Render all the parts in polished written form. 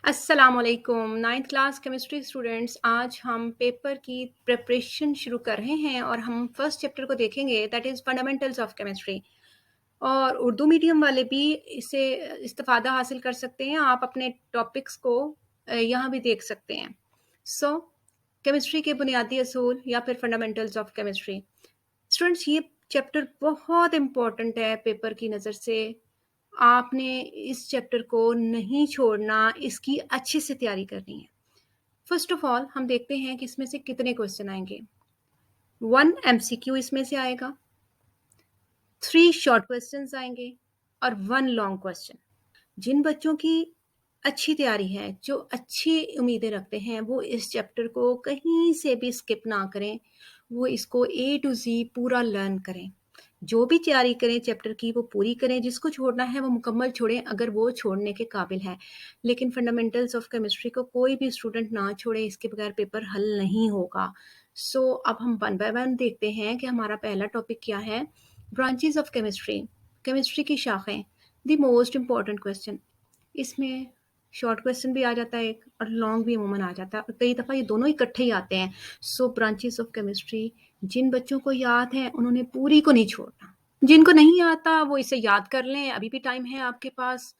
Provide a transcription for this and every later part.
अस्सलामुअलैकुम 9th class chemistry students. आज हम पेपर की प्रिपरेशन शुरू कर रहे हैं और हम फर्स्ट चैप्टर को देखेंगे, that is fundamentals of chemistry. और उर्दू मीडियम वाले भी इससे इस्तिफ़ादा हासिल कर सकते हैं। आप अपने टॉपिक्स को यहाँ भी देख सकते हैं। सो केमिस्ट्री के बुनियादी असूल या फिर फंडामेंटल्स ऑफ केमिस्ट्री। स्टूडेंट्स, ये चैप्टर बहुत इम्पोर्टेंट है पेपर की नज़र से। आपने इस चैप्टर को नहीं छोड़ना, इसकी अच्छे से तैयारी करनी है। फर्स्ट ऑफ ऑल हम देखते हैं कि इसमें से कितने क्वेश्चन आएंगे। 1 एमसीक्यू इसमें से आएगा, 3 शॉर्ट क्वेश्चंस आएंगे और 1 लॉन्ग क्वेश्चन। जिन बच्चों की अच्छी तैयारी है, जो अच्छी उम्मीदें रखते हैं, वो इस चैप्टर को कहीं से भी स्किप ना करें, वो इसको ए टू ज़ी पूरा लर्न करें। जो भी तैयारी करें चैप्टर की वो पूरी करें, जिसको छोड़ना है वो मुकम्मल छोड़ें अगर वो छोड़ने के काबिल है। लेकिन फंडामेंटल्स ऑफ केमिस्ट्री को कोई भी स्टूडेंट ना छोड़े, इसके बगैर पेपर हल नहीं होगा। सो अब हम वन बाय वन देखते हैं कि हमारा पहला टॉपिक क्या है। ब्रांचेस ऑफ केमिस्ट्री, केमिस्ट्री की शाखें। The most important question. इसमें शॉर्ट क्वेश्चन भी आ जाता है एक और लॉन्ग भी अमूमन आ जाता है और कई दफ़ा ये दोनों इकट्ठे ही आते हैं। सो ब्रांचेस ऑफ केमिस्ट्री, जिन बच्चों को याद है उन्होंने पूरी को नहीं छोड़ना। जिनको नहीं आता वो इसे याद कर लें, अभी भी टाइम है आपके पास।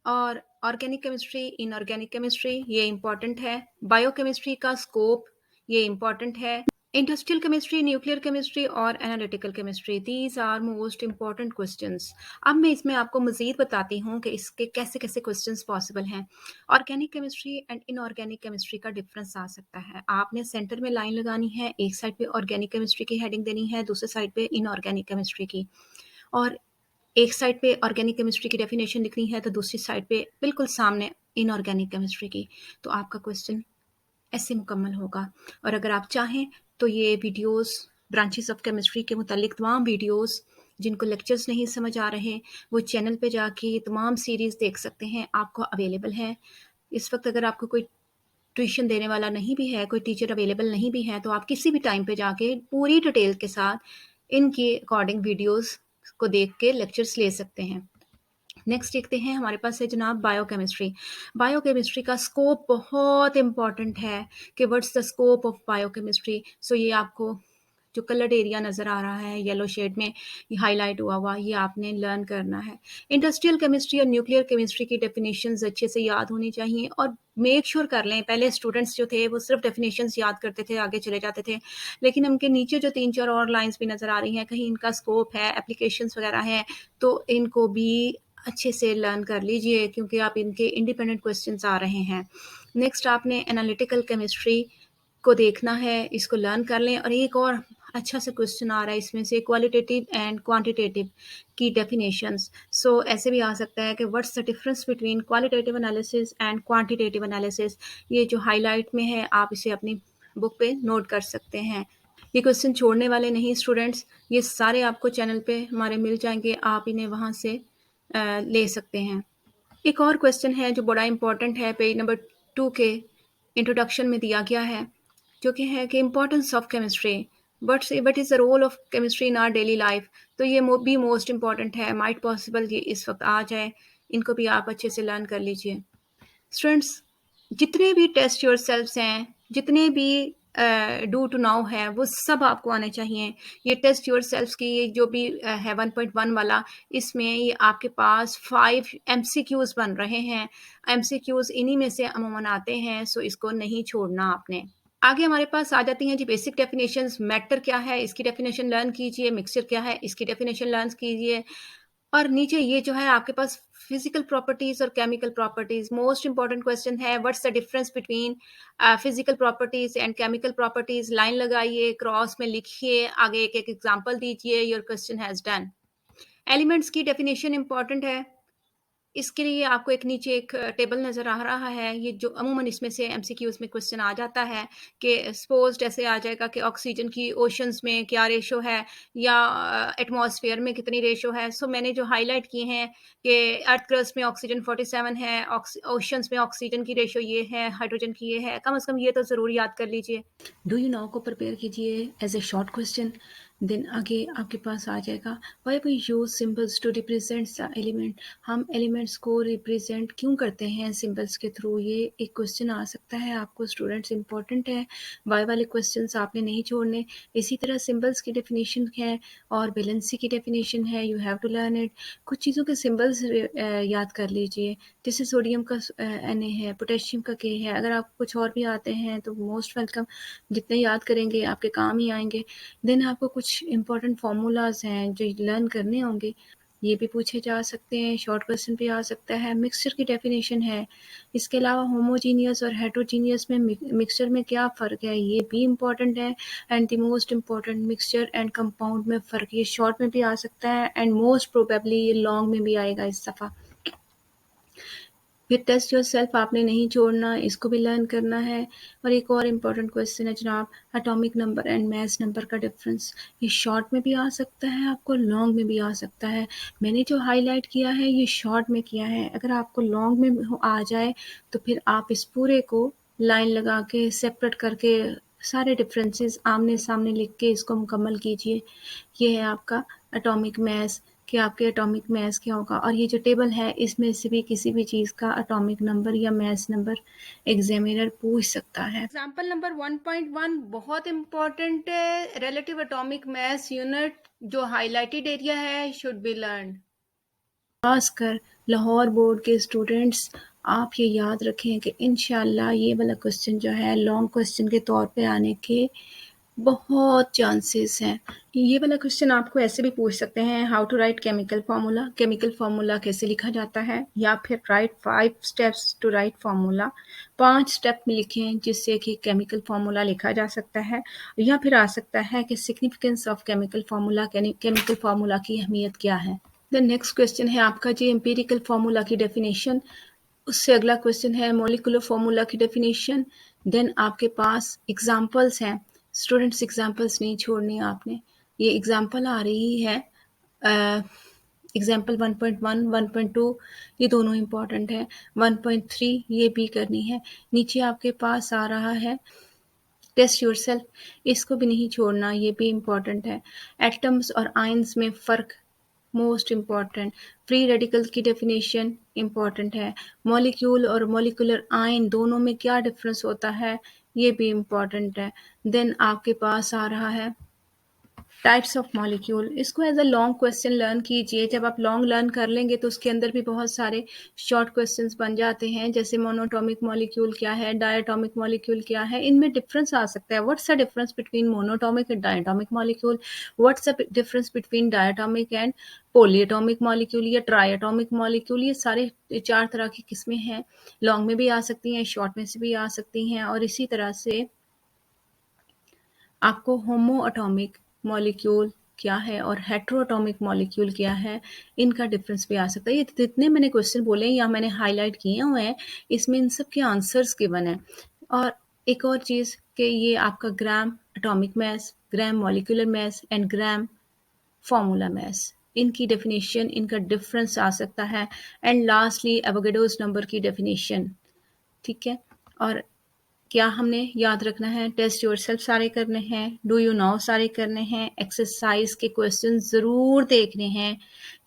और ऑर्गेनिक केमिस्ट्री, इनऑर्गेनिक केमिस्ट्री, ये इम्पॉर्टेंट है। बायोकेमिस्ट्री का स्कोप, ये इम्पॉर्टेंट है। इंडस्ट्रियल केमिस्ट्री, न्यूक्लियर केमिस्ट्री और analytical chemistry, these are most important questions. अब मैं इसमें आपको मज़ीद बताती हूँ कि इसके कैसे कैसे क्वेश्चंस पॉसिबल हैं। Organic chemistry and inorganic chemistry का डिफरेंस आ सकता है। आपने सेंटर में लाइन लगानी है, एक साइड पे ऑर्गेनिक केमिस्ट्री की हेडिंग देनी है, दूसरे साइड पे इनऑर्गेनिक केमिस्ट्री की। और एक साइड पे ऑर्गेनिक केमिस्ट्री की डेफिनेशन लिखनी है तो दूसरी साइड पे बिल्कुल सामने इनऑर्गेनिक केमिस्ट्री की। तो आपका क्वेश्चन ऐसे मुकम्मल होगा। और अगर आप चाहें तो ये वीडियोस ब्रांचेस ऑफ केमिस्ट्री के मुतालिक तमाम वीडियोस, जिनको लेक्चर्स नहीं समझ आ रहे, वो चैनल पे जाके ये तमाम सीरीज़ देख सकते हैं, आपको अवेलेबल है। इस वक्त अगर आपको कोई ट्यूशन देने वाला नहीं भी है, कोई टीचर अवेलेबल नहीं भी है, तो आप किसी भी टाइम पे जाके पूरी डिटेल के साथ इनके अकॉर्डिंग वीडियोस को देख के लेक्चर्स ले सकते हैं। नेक्स्ट देखते हैं, हमारे पास है जनाब बायोकेमिस्ट्री। बायोकेमिस्ट्री का स्कोप बहुत इम्पॉर्टेंट है कि what's the scope of biochemistry. So ये आपको जो कलर्ड एरिया नज़र आ रहा है येलो शेड में, ये हाईलाइट हुआ हुआ, ये आपने लर्न करना है। इंडस्ट्रियल केमिस्ट्री और न्यूक्लियर केमिस्ट्री की डेफिनेशंस अच्छे से याद होनी चाहिए और मेक श्योर कर लें। पहले स्टूडेंट्स जो थे वो सिर्फ डेफिनेशंस याद करते थे, आगे चले जाते थे, लेकिन उनके नीचे जो 3-4 और लाइंस भी नज़र आ रही हैं, कहीं इनका स्कोप है, एप्लीकेशंस वगैरह हैं, तो इनको भी अच्छे से लर्न कर लीजिए क्योंकि आप इनके इंडिपेंडेंट क्वेश्चंस आ रहे हैं। नेक्स्ट आपने एनालिटिकल केमिस्ट्री को देखना है, इसको लर्न कर लें। और एक और अच्छा सा क्वेश्चन आ रहा है इसमें से, क्वालिटेटिव एंड क्वांटिटेटिव की डेफिनेशंस। सो ऐसे भी आ सकता है कि what's the difference between qualitative analysis and quantitative analysis. ये जो हाईलाइट में है आप इसे अपनी बुक पे नोट कर सकते हैं। ये क्वेश्चन छोड़ने वाले नहीं स्टूडेंट्स, ये सारे आपको चैनल पे हमारे मिल जाएंगे, आप इन्हें वहाँ से ले सकते हैं। एक और क्वेश्चन है जो बड़ा इंपॉर्टेंट है, पेज नंबर 2 के इंट्रोडक्शन में दिया गया है, जो कि है कि importance of chemistry, what is the role of chemistry in our daily life. तो ये भी मोस्ट इम्पॉर्टेंट है, माइट पॉसिबल ये इस वक्त आ जाए, इनको भी आप अच्छे से लर्न कर लीजिए। स्टूडेंट्स, जितने भी टेस्ट योर सेल्फ्स हैं, जितने भी डू टू नाउ है, वो सब आपको आने चाहिए। ये टेस्ट योर सेल्फ्स की ये जो भी है 1.1 वाला, इसमें ये आपके पास 5 एमसीक्यूज बन रहे हैं। एमसीक्यूज इन्हीं में से अमूमन आते हैं, सो इसको नहीं छोड़ना आपने। आगे हमारे पास आ जाती हैं जी बेसिक डेफिनेशंस। मैटर क्या है, इसकी डेफिनेशन लर्न कीजिए। मिक्सचर क्या है, इसकी डेफिनेशन लर्न कीजिए। और नीचे ये जो है आपके पास फिजिकल प्रॉपर्टीज और chemical properties, most important question है, what's the difference between physical properties and chemical properties. Line लगाइए, क्रॉस में लिखिए, आगे एक एक एग्जांपल दीजिए, your question has done. Elements की डेफिनेशन इंपॉर्टेंट है, इसके लिए आपको एक नीचे एक टेबल नज़र आ रहा है। ये जो अमूमन इसमें से एमसीक्यूज़ में क्वेश्चन आ जाता है कि सपोज़ ऐसे आ जाएगा कि ऑक्सीजन की ओशंस में क्या रेशो है या एटमॉस्फेयर में कितनी रेशो है। सो मैंने जो हाईलाइट किए हैं कि अर्थ क्रस्ट में ऑक्सीजन 47 है, ओशंस में ऑक्सीजन की रेशो ये है, हाइड्रोजन की ये है। कम से कम ये तो ज़रूर याद कर लीजिए। डू यू नाउ को प्रिपेयर कीजिए as a short question. Then आगे आपके पास आ जाएगा why we use symbols to represent the element. हम एलिमेंट्स को रिप्रेजेंट क्यों करते हैं सिंबल्स के थ्रू, ये एक क्वेश्चन आ सकता है आपको स्टूडेंट्स, इंपॉर्टेंट है। वाई वाले क्वेश्चंस आपने नहीं छोड़ने। इसी तरह सिंबल्स की डेफिनेशन है और वैलेंसी की डेफिनेशन है, you have to learn it. कुछ चीज़ों के सिंबल्स याद कर लीजिए, जैसे सोडियम का Na है, पोटेशियम का K है। अगर आपको कुछ और भी आते हैं तो मोस्ट वेलकम, जितने याद करेंगे आपके काम ही आएंगे। देन आपको कुछ इंपॉर्टेंट फार्मूलाज हैं जो लर्न करने होंगे, ये भी पूछे जा सकते हैं, शॉर्ट क्वेश्चन भी आ सकता है। मिक्सचर की डेफिनेशन है। इसके अलावा होमोजीनियस और हेट्रोजीनियस में मिक्सचर में क्या फ़र्क है, ये भी इम्पॉर्टेंट है। And the most important, mixture and compound में फ़र्क, ये शॉर्ट में भी आ सकता है एंड मोस्ट प्रोबेबली ये लॉन्ग में भी आएगा इस दफ़ा। फिर टेस्ट योरसेल्फ आपने नहीं छोड़ना, इसको भी लर्न करना है। और एक और इम्पॉर्टेंट क्वेश्चन है जनाब, atomic number and mass number का डिफरेंस। ये शॉर्ट में भी आ सकता है, आपको लॉन्ग में भी आ सकता है। मैंने जो हाईलाइट किया है ये शॉर्ट में किया है, अगर आपको लॉन्ग में आ जाए तो फिर आप इस पूरे को लाइन लगा के सेपरेट करके सारे डिफरेंसेस आमने सामने लिख के इसको मुकम्मल कीजिए। ये है आपका एटॉमिक मास कि आपके एटॉमिक मास क्या होगा, और ये जो टेबल है इसमें से भी किसी भी चीज़ का एटॉमिक नंबर या मास नंबर एग्जामिनर पूछ सकता है। एग्जाम्पल नंबर 1.1 बहुत इंपॉर्टेंट है, रिलेटिव एटॉमिक मास यूनिट जो हाईलाइटेड एरिया है शुड बी लर्न। खासकर लाहौर बोर्ड के स्टूडेंट्स, आप ये याद रखें कि इंशाल्लाह ये वाला क्वेश्चन जो है लॉन्ग क्वेश्चन के तौर पे आने के बहुत चांसेस हैं। ये वाला क्वेश्चन आपको ऐसे भी पूछ सकते हैं, how to write chemical formula, chemical formula कैसे लिखा जाता है, या फिर write 5 steps to write formula, 5 step लिखें जिससे कि केमिकल फार्मूला लिखा जा सकता है। या फिर आ सकता है कि significance of chemical formula, chemical formula की अहमियत क्या है। द नेक्स्ट क्वेश्चन है आपका जी एम्पिरिकल फार्मूला की डेफिनेशन। उससे अगला क्वेश्चन है मॉलिक्यूलर फार्मूला की डेफिनेशन। देन आपके पास एग्जांपल्स हैं, स्टूडेंट्स एग्जांपल्स नहीं छोड़नी आपने। ये एग्जांपल आ रही है एग्जाम्पल 1.1 1.2 ये दोनों इम्पॉर्टेंट है। 1.3 ये भी करनी है। नीचे आपके पास आ रहा है टेस्ट योरसेल्फ, इसको भी नहीं छोड़ना, ये भी इम्पॉर्टेंट है। एटम्स और आयंस में फ़र्क मोस्ट इम्पॉर्टेंट। फ्री रेडिकल की डेफिनेशन इम्पॉर्टेंट है। मॉलिक्यूल और मॉलिक्यूलर आयन दोनों में क्या डिफरेंस होता है, ये भी इम्पॉर्टेंट है। देन आपके पास आ रहा है टाइप्स ऑफ मॉलिक्यूल, इसको as a long question learn कीजिए। जब आप लॉन्ग लर्न कर लेंगे तो उसके अंदर भी बहुत सारे शॉर्ट क्वेश्चंस बन जाते हैं, जैसे मोनोटॉमिक मॉलिक्यूल क्या है, डायटॉमिक मॉलिक्यूल क्या है, इनमें डिफरेंस आ सकता है। What's the difference between monoatomic and diatomic molecule, what's the difference between diatomic and polyatomic molecule या ट्राइएटॉमिक मॉलिक्यूल, ये सारे 4 तरह की किस्में हैं। लॉन्ग में भी आ सकती हैं, शॉर्ट में से भी आ सकती हैं। और इसी तरह से आपको होमोएटॉमिक मॉलिक्यूल क्या है और हेटेरोएटॉमिक मॉलिक्यूल क्या है, इनका डिफरेंस भी आ सकता है। ये जितने मैंने क्वेश्चन बोले या मैंने हाईलाइट किए हुए हैं, इसमें इन सब के आंसर्स गिवन हैं। और एक और चीज़ कि ये आपका gram atomic mass, gram molecular mass and gram formula mass, इनकी डेफिनेशन, इनका डिफरेंस आ सकता है। एंड लास्टली एवोगैड्रोस नंबर की डेफिनेशन, ठीक है। और क्या हमने याद रखना है, टेस्ट योरसेल्फ सारे करने हैं, डू यू नो सारे करने हैं, एक्सरसाइज के क्वेश्चन ज़रूर देखने हैं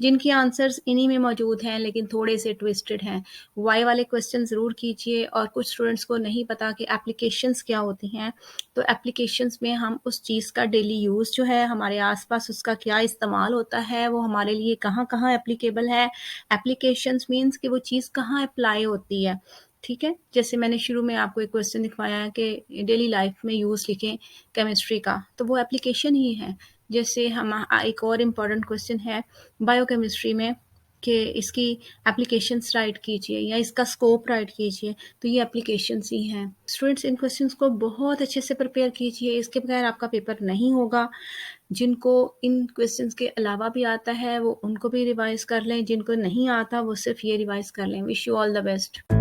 जिनके आंसर्स इन्हीं में मौजूद हैं लेकिन थोड़े से ट्विस्टेड हैं। वाई वाले क्वेश्चन ज़रूर कीजिए। और कुछ स्टूडेंट्स को नहीं पता कि एप्लीकेशंस क्या होती हैं, तो एप्लीकेशंस में हम उस चीज़ का डेली यूज़ जो है हमारे आसपास उसका क्या इस्तेमाल होता है, वो हमारे लिए कहाँ कहाँ एप्लीकेबल है। एप्लीकेशंस मीन्स कि वो चीज़ कहाँ अप्लाई होती है, ठीक है। जैसे मैंने शुरू में आपको एक क्वेश्चन दिखवाया है कि डेली लाइफ में यूज़ लिखें केमिस्ट्री का, तो वो एप्लीकेशन ही है। जैसे हम एक और इम्पॉर्टेंट क्वेश्चन है बायोकेमिस्ट्री में कि इसकी एप्लीकेशंस राइट कीजिए या इसका स्कोप राइट कीजिए, तो ये एप्लीकेशंस ही हैं। स्टूडेंट्स इन क्वेश्चंस को बहुत अच्छे से प्रिपेयर कीजिए, इसके बगैर आपका पेपर नहीं होगा। जिनको इन क्वेश्चंस के अलावा भी आता है वो उनको भी रिवाइज़ कर लें, जिनको नहीं आता वो सिर्फ ये रिवाइज़ कर लें। Wish you all the best.